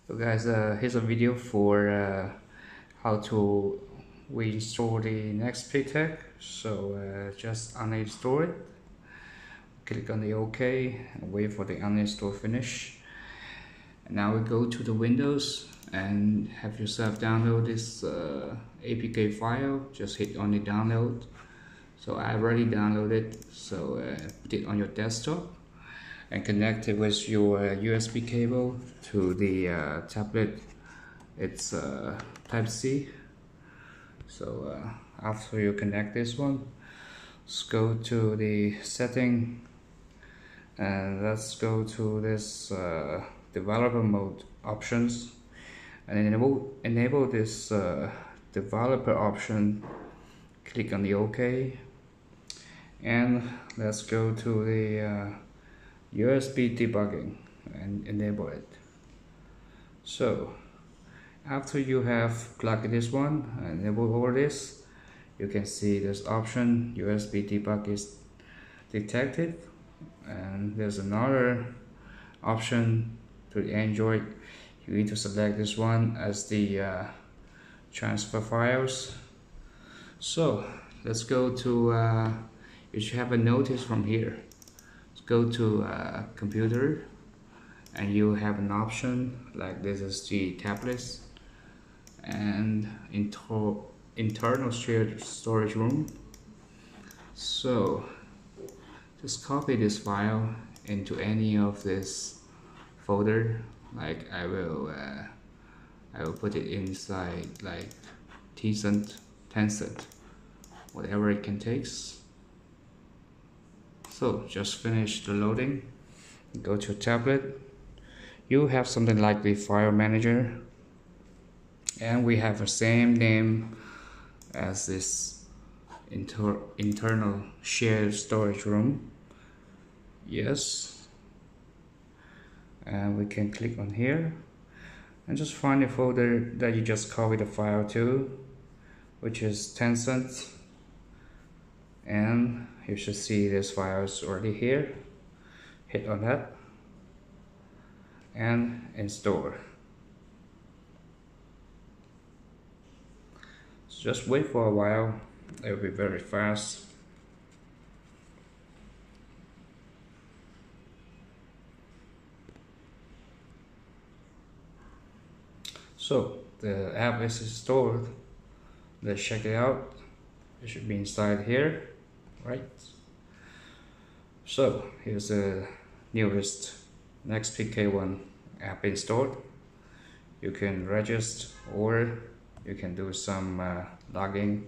So guys, here's a video for how to reinstall the NEXPEAK K1. So just uninstall it, click on the OK, and wait for the uninstall finish. And now we go to the Windows and have yourself download this APK file. Just hit on the download. So I already downloaded, so put it on your desktop and connect it with your USB cable to the tablet. It's type C. So after you connect this one, let's go to the setting and let's go to this developer mode options and enable this developer option. Click on the OK and let's go to the USB debugging and enable it. So after you have plugged this one and enable all this, you can see this option USB debug is detected, and there's another option to the Android. You need to select this one as the transfer files. So let's go to you should have a notice from here. Let's go to computer and you have an option like this is the tablets and internal shared storage room. So just copy this file into any of this folder. Like I will put it inside like Tencent, whatever it can take. So just finish the loading, go to tablet. You have something like the file manager, and we have the same name as this internal shared storage room. Yes, and we can click on here and just find the folder that you just copied the file to, which is Tencent, and you should see this file is already here. Hit on that and install. So just wait for a while, it will be very fast. So the app is installed. Let's check it out. It should be inside here, right? So here's the newest NEXPEAK K1 app installed. You can register or you can do some logging